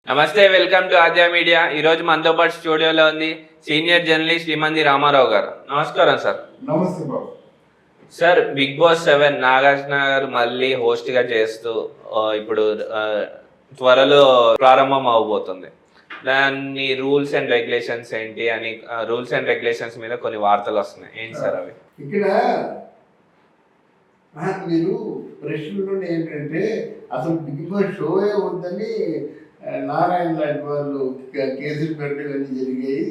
నమస్తే, welcome to Aadya media. ఈరోజు మనతో పాటు స్టూడియోలో ఉంది సీనియర్ జర్నలిస్ట్ శ్రీమంతి రామారావు గారు. నమస్కారం సార్. నమస్తే బాబు. సార్, బిగ్ బాస్ 7 నాగార్జున గారు మళ్ళీ హోస్ట్గా చేస్తూ ఇప్పుడు త్వరలో ప్రారంభం అవబోతుంది. దాని రూల్స్ అండ్ రెగ్యులేషన్స్ ఏంటి అని రూల్స్ అండ్ రెగ్యులేషన్స్ మీద కొన్ని వార్తలు వస్తున్నాయి. ఏంటి సార్ అవి? ఇక్కడ మీరు ప్రశ్నలు ఏంటంటే అసలు బిగ్ బాస్ షోయే వద్దని నారాయణ లాంటి వాళ్ళు కేసులు పెట్టడం ఇవన్నీ జరిగాయి.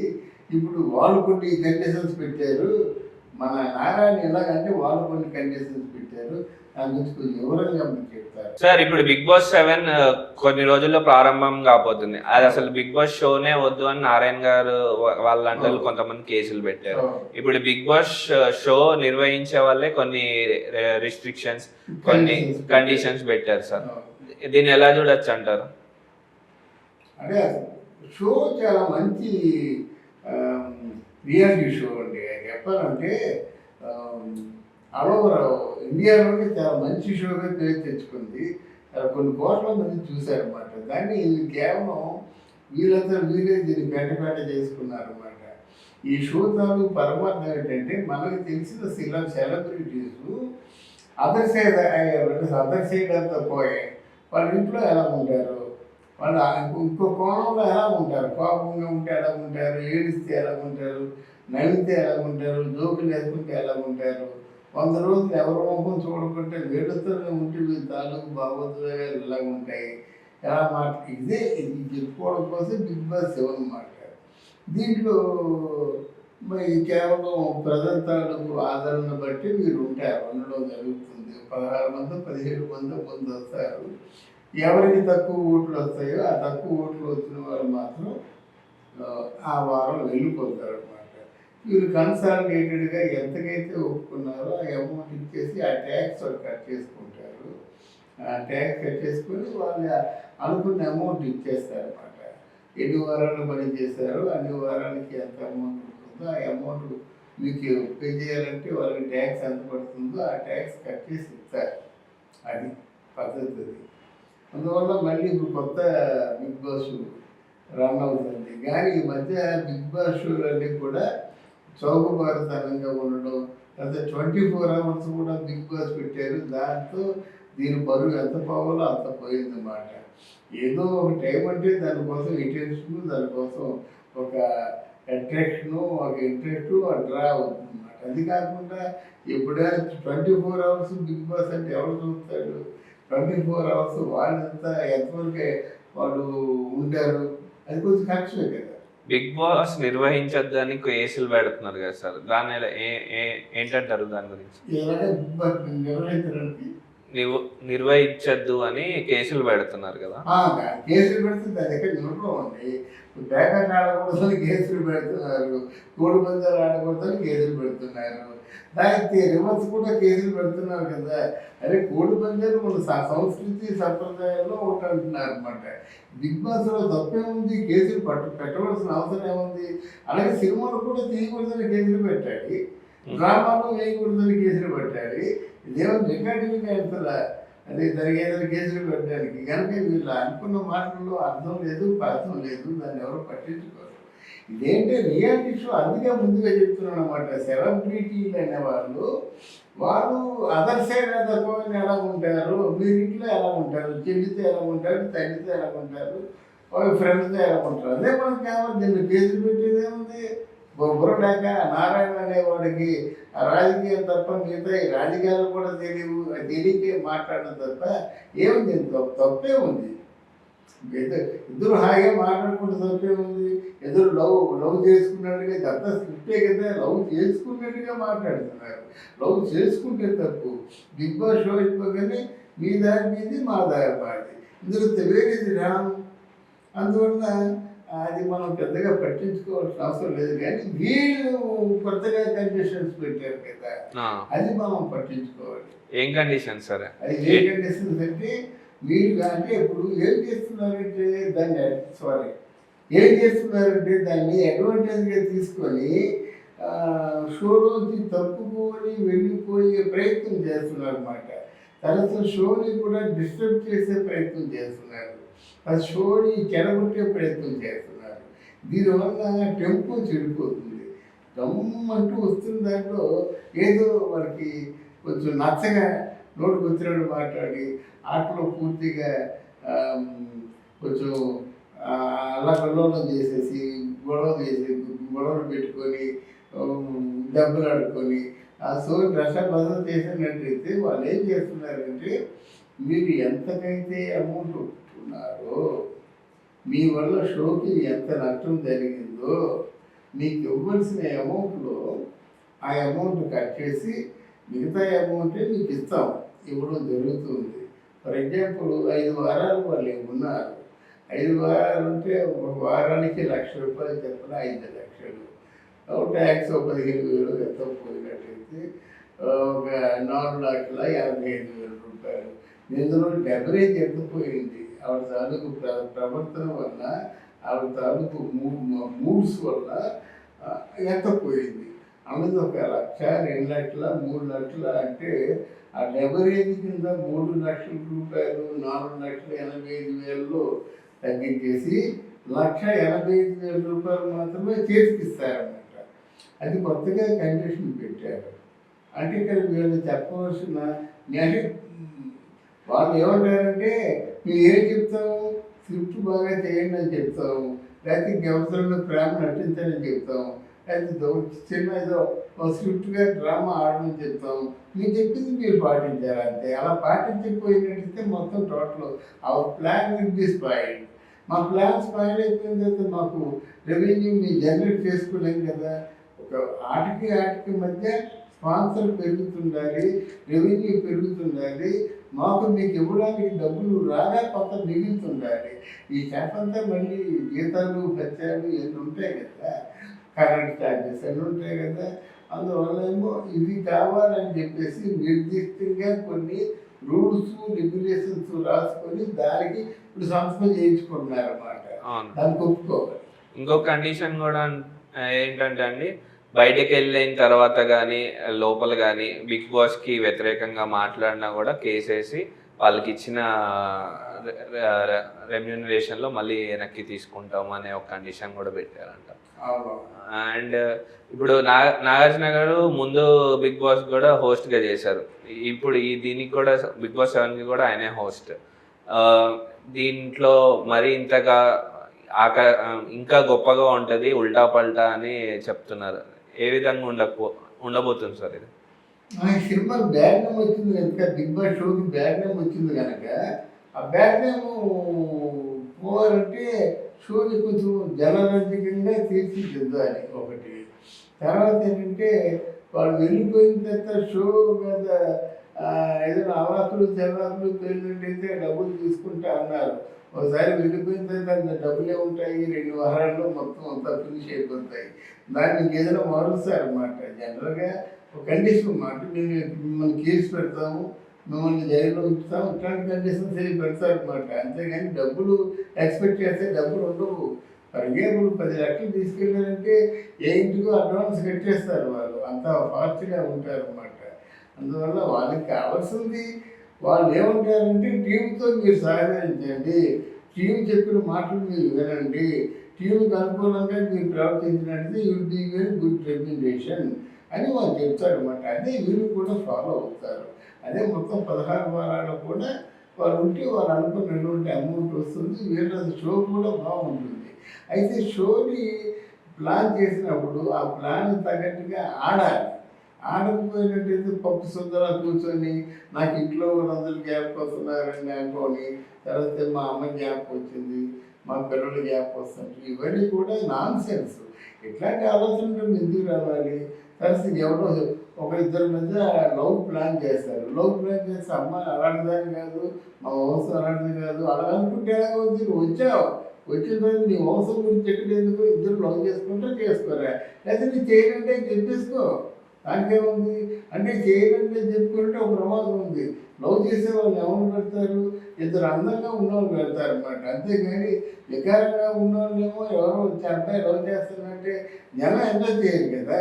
ఇప్పుడు వాళ్ళు కొన్ని కండిషన్స్ పెట్టారు. మన నారాయణ ఎలాగంటే వాళ్ళు కొన్ని కండిషన్స్ పెట్టారు. దాని గురించి కొంచెం వివరంగా మీకు చెప్తారు సార్. ఇప్పుడు బిగ్ బాస్ 7 కొన్ని రోజుల్లో ప్రారంభం కాబోతుంది. అది అసలు బిగ్ బాస్ షోనే వద్దు అని నారాయణ గారు వాళ్ళంటే కొంతమంది కేసులు పెట్టారు. ఇప్పుడు బిగ్ బాస్ షో నిర్వహించే వాళ్ళే కొన్ని రిస్ట్రిక్షన్స్, కొన్ని కండిషన్స్ పెట్టారు సార్. దీన్ని ఎలా చూడొచ్చు అంటారు? అంటే షో చాలా మంచి రియాలిటీ షో అండి. చెప్పాలంటే ఆల్ ఓవర్ ఇండియాలోనే చాలా మంచి షోగా పేరు తెచ్చుకుంది. కొన్ని కోట్ల మంది చూశారన్నమాట. దాన్ని కేవలం వీళ్ళంతా వీరే దీన్ని పేట చేసుకున్నారన్నమాట. ఈ షో తాలూ పరమార్థం ఏంటంటే మనకు తెలిసిన సెలబ్రిటీస్ అదర్ సైడ్ అంతా పోయి వాళ్ళ ఇంట్లో ఎలా ఉంటారు, వాళ్ళు ఇంకో కోణంలో ఎలా ఉంటారు, కోపంగా ఉంటే ఎలా ఉంటారు, ఏడిస్తే ఎలా ఉంటారు, నవ్వితే ఎలా ఉంటారు, జోకులు వేసుకుంటే ఎలా ఉంటారు, 100 రోజులు ఎవరి ముఖం చూడకుంటే వేడుతూనే ఉంటే వీళ్ళ తాలూకు భావోద్వేగాలు ఇలా ఉంటాయి. ఎలా ఇది చెప్పుకోవడం కోసం బిగ్ బాస్ 7 అన్నమాట. దీంట్లో మరి కేవలం ప్రజల తాలూకు ఆదరణ బట్టి మీరు ఉంటారు. అందులో జరుగుతుంది. 16 మంది 17 మంది వస్తారు. ఎవరికి తక్కువ ఓట్లు వస్తాయో ఆ తక్కువ ఓట్లు వచ్చిన వాళ్ళు మాత్రం ఆ వారం వెళ్ళిపోతారు అన్నమాట. వీళ్ళు కన్సాలిడేటెడ్గా ఎంతకైతే ఒప్పుకున్నారో ఆ అమౌంట్ ఇచ్చేసి ఆ ట్యాక్స్ వాళ్ళు కట్ చేసుకుంటారు. ఆ ట్యాక్స్ కట్ చేసుకొని వాళ్ళు అనుకున్న అమౌంట్ ఇచ్చేస్తారన్నమాట. ఎన్ని వారాలు పని చేశారో అన్ని వారాలకి ఎంత అమౌంట్ ఉంటుందో ఆ అమౌంట్ మీకు పే చేయాలంటే వాళ్ళకి ట్యాక్స్ ఎంత పడుతుందో ఆ ట్యాక్స్ కట్ చేసి ఇస్తారు. అది పద్ధతి. అందువల్ల మళ్ళీ ఇప్పుడు కొత్త బిగ్ బాస్ రన్ అవుతుంది. కానీ ఈ మధ్య బిగ్ బాస్ షోలన్నీ కూడా చౌకబారుతనంగా ఉండడం, లేకపోతే 24 hours కూడా బిగ్ బాస్ పెట్టారు. దాంతో దీని బరువు ఎంత పోవాలో అంత పోయిందన్నమాట. ఏదో ఒక టైం అంటే దానికోసం అటెన్షన్, దానికోసం ఒక అట్రాక్షను, ఒక ఇంట్రెస్ట్ డ్రా అవుతుందన్నమాట. అది కాకుండా ఎప్పుడైనా 24 hours బిగ్ బాస్ అంటే ఎవరు చూస్తాడు? 24 hours వాళ్ళంతా ఎంతవరకు వాళ్ళు ఉంటారు? అది కొంచెం కష్టమే కదా. బిగ్ బాస్ నిర్వహించొద్దని కేసులు పెడుతున్నారు కదా సార్, దాని ఏంటంటారు దాని గురించి? నిర్వహించద్దు అని కేసులు పెడుతున్నారు కదా. కేసులు పెడితే దాని ఎక్కడ నిలబడండి. బ్యాకట్ ఆడకూడదని కేసులు పెడుతున్నారు, కోడి పందాలు ఆడకూడదని కేసులు పెడుతున్నారు, దానికి రివర్స్ కూడా కేసులు పెడుతున్నారు కదా. అదే కోడి పందాలు మన సంస్కృతి సంప్రదాయాల్లో ఒకటి అంటున్నారు అనమాట. బిగ్ బాస్లో తప్పే ఉంది, కేసులు పెట్టవలసిన అవసరం ఏముంది? అలాగే సినిమాలు కూడా తీయకూడదని కేసులు పెట్టాలి, డ్రామాలు వేయకూడదని కేసులు పెట్టాలి. ఇదేమో రికార్డింగ్ అవుతుందా? అదే దానికి ఏదైనా కేసులు పెట్టడానికి కనుక వీళ్ళు అనుకున్న మాటల్లో అర్థం లేదు, అర్థం లేదు. దాన్ని ఎవరు పట్టించుకోరు. ఇదేంటే రియాలిటీ షో. అందుకే ముందుగా చెప్తున్నాను అనమాట. సెలబ్రిటీలు అనే వాళ్ళు అదర్ సైడ్ తక్కువ ఎలా ఉంటారు, మీరు ఇంట్లో ఎలా ఉంటారు, చెల్లితో ఎలా ఉంటారు, తల్లితో ఎలా ఉంటారు, వాళ్ళ ఫ్రెండ్స్తో ఎలా ఉంటారు. అదే మనకు కావాలి. దీన్ని కేసులు పెట్టేది ఏముంది? బుర్రలేక నారాయణ అనేవాడికి రాజకీయం తప్ప మిగతా రాజకీయాలు కూడా తెలియకే మాట్లాడడం తప్ప ఏముంది? తప్పే ఉంది. ఇద్దరు హాయిగా మాట్లాడుకుంటే తప్పే ఉంది. ఎదురు లవ్ చేసుకున్నట్టుగా ఇదంతా స్క్రిప్టే కదా. లవ్ చేసుకున్నట్టుగా మాట్లాడుతున్నారు. లవ్ చేసుకుంటే తప్పు. బిగ్ బాస్ షో అయిపోగానే మీ దారి మీది, మా దారి మాది. ఇందులో వేరేది రాను. అందువల్ల అది మనం పెద్దగా పట్టించుకోవాల్సిన అవసరం లేదు. కానీ వీళ్ళు కొత్తగా కండిషన్స్ పెట్టారు కదా, అది మనం పట్టించుకోవాలి. ఏం కండిషన్స్ సార్? అది ఏ కండిషన్స్ అంటే మీరు అంటే ఇప్పుడు ఏం చేస్తున్నారంటే దాన్ని అడ్వాంటేజ్గా తీసుకొని షోలోంచి తప్పుకొని వెళ్ళిపోయే ప్రయత్నం చేస్తున్నారు అన్నమాట. తర్వాత షోని కూడా డిస్టర్బ్ చేసే ప్రయత్నం చేస్తున్నారు. ఆ షోని చెడగొట్టే ప్రయత్నం చేస్తున్నారు. దీనివల్ల టెంపో చెడిపోతుంది. గమ్మంటూ వస్తున్న దాంట్లో ఏదో వాళ్ళకి కొంచెం నచ్చగా నోటికి వచ్చినట్టు మాట్లాడి ఆటలో పూర్తిగా కొంచెం అలా కల్లోలం చేసేసి గొడవలు పెట్టుకొని డబ్బులు ఆడుకొని ఆ షోని రసబద్ధం చేసినట్టయితే వాళ్ళు ఏం చేస్తున్నారంటే మీరు ఎంతకైతే అమౌంట్ ఒప్పుకున్నారో మీ వల్ల షోకి ఎంత నష్టం జరిగిందో మీకు ఇవ్వాల్సిన అమౌంట్లో ఆ అమౌంట్ కట్ చేసి మిగతా అమౌంటే మీకు ఇవ్వడం జరుగుతుంది. ఫర్ ఎగ్జాంపుల్ 5 వారాలు వాళ్ళు ఉన్నారు. 5 వారాలు అంటే ఒక వారానికి ₹1,00,000 చెప్పిన 5 లక్షలు ట్యాక్స్ 15,000 ఎంత పోయినట్టయితే ఒక ₹4,85,000. ఇందులో డెవరేజ్ ఎంత పోయింది ఆవిడ తాలూకు ప్రవర్తన వల్ల ఆవిడ తాలూకు మూడ్స్ వల్ల ఎంత పోయింది అన్నది ఒక 1,00,000, 2 లక్షల, 3 లక్షల అంటే ఆ డెవరేజ్ కింద ₹3,00,000, ₹4,85,000 తగ్గించేసి ₹1,85,000 మాత్రమే చేతికిస్తారన్నమాట. అది కొత్తగా కండిషన్ పెట్టారు. అంటే ఇక్కడ వీళ్ళు చెప్పవలసిన వాళ్ళు ఏమంటారంటే మేము ఏం చెప్తాము, స్క్రిప్ట్ బాగా చేయండి అని చెప్తాము, లేకపోతే గవసరంలో ప్రేమ నటించని చెప్తాము, లేకపోతే చిన్న ఏదో స్క్రిప్ట్గా డ్రామా ఆడమని చెప్తాము. మీరు చెప్పింది మీరు పాటించారు అంతే. అలా పాటించకపోయినట్టయితే మొత్తం total our plan will be spoiled. మా ప్లాన్ స్పాయిల్ అయిపోయిన తర్వాత మాకు రెవెన్యూ మీరు జనరేట్ చేసుకోలేం కదా. ఒక ఆటకి మధ్య స్పాన్సర్ పెరుగుతుండాలి, రెవెన్యూ పెరుగుతుండాలి, మాకు మీకు ఇవ్వడానికి డబ్బులు రాగా కొంత మిగులుతుండాలి. ఈ చేపంతా మళ్ళీ జీతాలు ఖర్చాలు ఇవన్నీ ఉంటాయి కదా, కరెంట్ ఛార్జెస్ అన్నీ ఉంటాయి కదా. అందువల్ల ఏమో ఇవి కావాలని చెప్పేసి నిర్దిష్టంగా కొన్ని రూల్స్ రెగ్యులేషన్స్ రాసుకొని దానికి ఇప్పుడు సంస్థ చేయించుకుంటున్నారు అన్నమాట. దానికి ఒప్పుకోవాలి. ఇంకో కండిషన్ కూడా ఏంటంటే అండి, బయటకు వెళ్ళిన తర్వాత కానీ లోపల కానీ బిగ్ బాస్కి వ్యతిరేకంగా మాట్లాడినా కూడా కేసేసి వాళ్ళకి ఇచ్చిన రెమ్యూనరేషన్లో మళ్ళీ వెనక్కి తీసుకుంటాం అనే ఒక కండిషన్ కూడా పెట్టారంట. అండ్ ఇప్పుడు నాగార్జున గారు ముందు బిగ్ బాస్ కూడా హోస్ట్గా చేశారు. ఇప్పుడు దీనికి కూడా బిగ్ బాస్ 7కి కూడా ఆయనే హోస్ట్. దీంట్లో మరి ఇంతగా ఇంకా గొప్పగా ఉంటుంది ఉల్టా పల్టా అని చెప్తున్నారు. ఏ విధంగా ఉండబోతుంది సార్ ఇది? సినిమా బ్యాడ్ నేమ్ వచ్చింది కనుక, బిగ్ బాస్ షోకి బ్యాడ్ నేమ్ వచ్చింది కనుక ఆ బ్యాడ్ నేమ్ పోవాలంటే షోని కొంచెం జనరంజకంగా తీర్చిదిద్దాలి ఒకటి. తర్వాత ఏంటంటే వాళ్ళు వెళ్ళిపోయిన తర్వాత షో మీద ఏదైనా అవాకులు చెవాకులు పేలినట్టయితే డబ్బులు తీసుకుంటా అన్నారు. ఒకసారి వెళ్ళిపోయిన తర్వాత డబ్బులే ఉంటాయి, 2 వారాల్లో మొత్తం అంతా ఫినిష్ అయిపోతాయి. దాన్ని ఇంకేదైనా మారుస్తారన్నమాట. జనరల్గా ఒక కండిషన్ అన్నమాట, మిమ్మల్ని కేసు పెడతాము, మిమ్మల్ని జైల్లో ఉంచుతాము, ఇట్లాంటి కండిషన్స్ ఏమి పెడతారన్నమాట. అంతేగాని డబ్బులు ఎక్స్పెక్ట్ చేస్తే డబ్బులు ఉండవు. ఫర్ ఎగ్జాంపుల్ 10 లక్షలు తీసుకెళ్ళారంటే ఏ ఇంటికో అడ్వాన్స్ కట్టేస్తారు వాళ్ళు, అంతా ఫాస్ట్గా ఉంటారన్నమాట. అందువల్ల వాళ్ళకి కావాల్సింది వాళ్ళు ఏమంటారంటే టీంతో మీరు సహకరించండి, టీం చెప్పిన మాటలు మీరు వినండి, టీంకి అనుకూలంగా మీరు ప్రవర్తించినట్టు you will be very good remuneration అని వాళ్ళు చెప్తారన్నమాట. అదే వీళ్ళు కూడా ఫాలో అవుతారు. అదే మొత్తం 16 వారాలు కూడా వాళ్ళు ఉంటే వాళ్ళు అనుకున్నటువంటి అమౌంట్ వస్తుంది. వీళ్ళ షో కూడా బాగుంటుంది. అయితే షోని ప్లాన్ చేసినప్పుడు ఆ ప్లాన్ తగ్గట్టుగా ఆడాలి. ఆడకపోయినట్టయితే పప్పు సుద్దలా కూర్చొని నాకు ఇంట్లో వాళ్ళందరూ గ్యాప్ వస్తున్నారని అనుకోని, తర్వాత మా అమ్మ గ్యాప్ వచ్చింది, మా పిల్లలు గ్యాప్ వస్తుంది, ఇవన్నీ కూడా నాన్ సెన్స్. ఇట్లాంటి ఆలోచనలు ఎందుకు రావాలి? తర్వాత ఎవరో ఒక ఇద్దరి మధ్య లవ్ ప్లాన్ చేస్తారు. లవ్ ప్లాన్ చేస్తే అమ్మాయి అలాంటిదాన్ని కాదు, మా వంశం అలాంటిది కాదు, అలా అనుకుంటే ఎలాగవుతుంది? నువ్వు వచ్చావు, వచ్చిన తర్వాత నీ వంశం గురించి ఎక్కడెందుకు, ఇద్దరు లవ్ చేసుకుంటే చేసుకోరా, లేకపోతే నీ చేయనంటే చెప్పేసుకో, దానికేముంది? అంటే చేయాలంటే చెప్పుకుంటే ఒక ప్రమాదం ఉంది. లవ్ చేసే వాళ్ళు ఎవరు పెడతారు? ఇద్దరు అందంగా ఉన్నవాళ్ళు పెడతారు అన్నమాట. అంతేగాని వికారంగా ఉన్నవాళ్ళేమో ఎవరో వచ్చి అబ్బాయి లవ్ చేస్తారంటే జనం ఎంజాయ్ చేయరు కదా.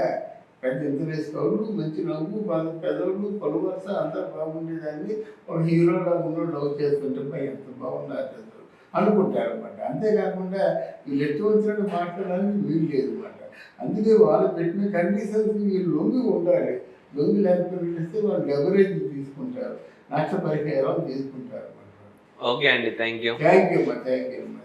పెద్ద ఎంత వేసుకోవాలి, మంచి నవ్వు, పెదవులు, పలువరుస అంతా బాగుండేదాన్ని ఒక హీరోలా ఉన్నోడు లవ్ చేస్తుంటే ఎంత బాగున్నారు అందరూ. అనుకుంటారు అనమాట. అంతేకాకుండా వీళ్ళు ఎత్తు వచ్చినట్టు మాట్లాడడానికి వీలు లేదు అనమాట. అందుకే వాళ్ళు పెట్టిన కండిషన్స్ వీళ్ళు లొంగి ఉండాలి. లొంగి లేకపోతే వాళ్ళు లెవరేజ్ తీసుకుంటారు, నష్టపరిహారం తీసుకుంటారు అనమాట. ఓకే అండి, థ్యాంక్ యూ. థ్యాంక్ యూ అమ్మా, థ్యాంక్ యూ అమ్మా.